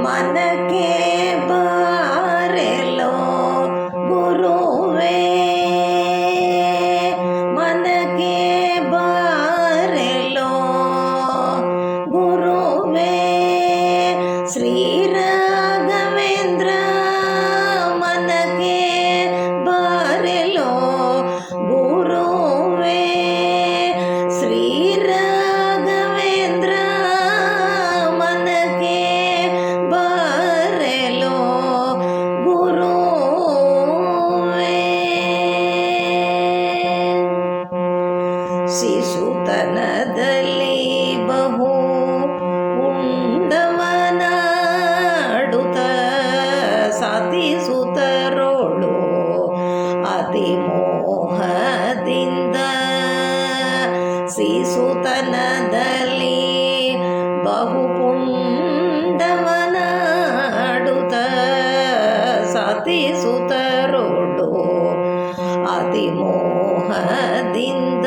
मनके बारेलो गुरुवे, मनके बारेलो गुरुवे, श्री राघवेंद्र मनके बारेलो गुरुवे, श्री राघवेंद्र मनके बारेलो गुरुवे, ಶಿಶುತನದಲ್ಲಿ ಬಹು ಉಂಡವನಾಡುತ್ತ ಸಾಧಿಸುತ್ತರೋಳು ಅತಿ ಮೋಹದಿಂದ, ಶಿಶುತನದಲ್ಲಿ ಬಹು ಪುಂಡವನಾಡುತ್ತ ಸಾಧಿಸುತ್ತರೋಳು ಅತಿ ಮೋಹದಿಂದ,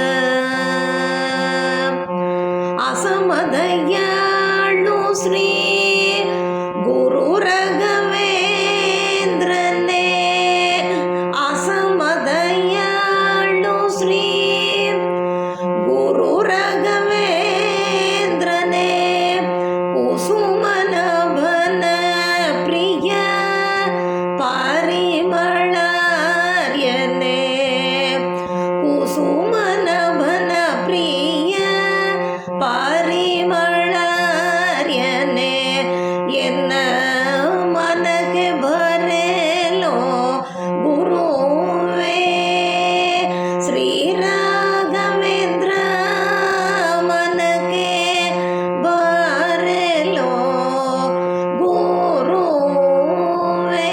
ಅಸಮದಯಾಳು ಶ್ರೀ ಗುರು ರಾಘವೇಂದ್ರನೇ, ಅಸಮದಯಾಳು ಶ್ರೀ ಗುರು ರಾಘವೇಂದ್ರನೇ, ಕುಸುಮನಭನ ಪ್ರಿಯ ಪರಿಮಳಾರ್ಯನೇ, ಕುಸುಮನಭನ ಪ್ರಿಯ ಪರಿಮಳಾರ್ಯನೇ, ಎನ್ನ ಮನಕ್ಕೆ ಬರೆಲೋ ಗುರುವೇ, ಶ್ರೀ ರಾಘವೇಂದ್ರ ಮನಕ್ಕೆ ಬರೆಲೋ ಗುರುವೇ,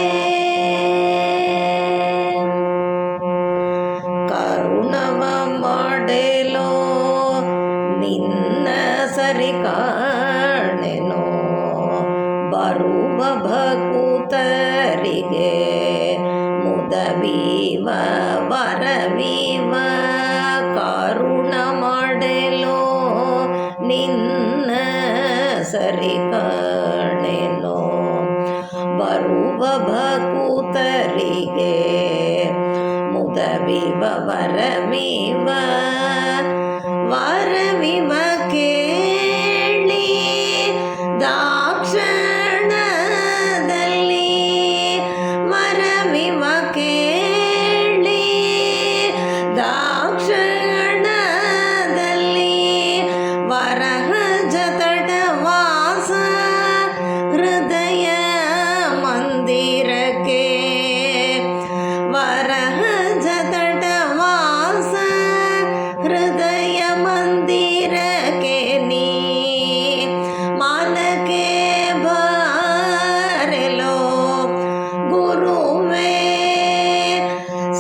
ಕರುಣವ ಮಾಡೆಲೋ ನಿನ್ನ ಸರಿ ಕಾಣೆನೋ, ಬರುವ ಭಕುತರಿಗೆ ಮುದವೀವ ವರವೀವ, ಕರುಣ ಮಾಡೆಲೋ ನಿನ್ನ ಸರಿ ಕಾಣೆನೋ, ಬರುವ ಭಕುತರಿಗೆ ಮುದವೀವ ವರವೀವ, ವರವಿವ ಕೇಳಿ ದಾಕ್ಷಣದಲ್ಲಿ, ವರವಿವ ಕೇಳಿ ದಾಕ್ಷಣದಲ್ಲಿ, ವರಹಜ ತಟವಾಸ ಹೃದಯ ಮಂದಿರಕ್ಕೆ, ವರಹಜ ತಟವಾಸ ಹೃದಯ ಮಂದಿರಕ್ಕೆ ನೀ ಮನಕ್ಕೆ ಬಾರೆಲೋ ಗುರುವೇ,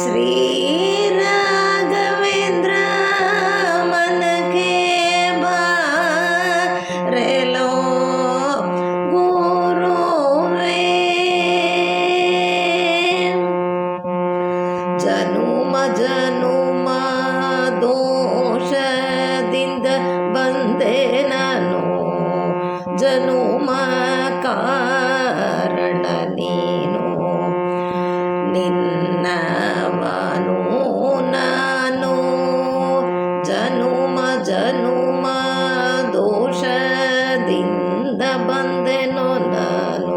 ಶ್ರೀ ರಾಘವೇಂದ್ರ ಮನಕ್ಕೆ ಬಾರೆಲೋ ಗುರುವೇ, ಜನುಮ ಜನುಮ ದೋಷದಿಂದ ಬಂದೆ ನಾನು, ಜನುಮ ಕಾರಣ ನೀನು, ನಿನ್ನವನು ನಾನು, ಜನುಮ ಜನುಮ ದೋಷದಿಂದ ಬಂದೆನೋ ನಾನು,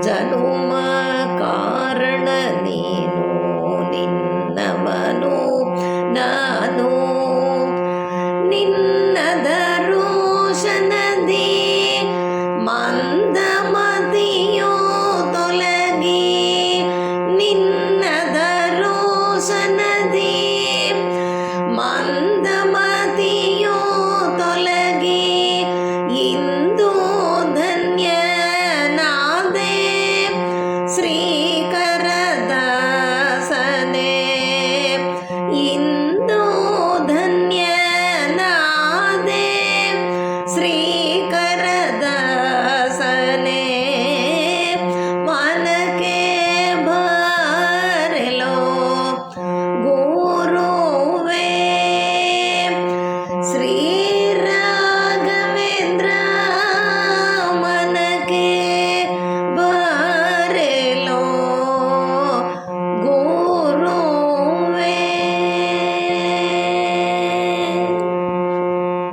ಜನುಮ ಕಾರಣ ನೀನು, ನಿನ್ನವನು ನಾನು, ನಿನ್ನ ದರೋಷನದಿ ಮಂದಮತಿಯೋ ತೊಲಗಿ, ನಿನ್ನ ದರೋಷನದಿ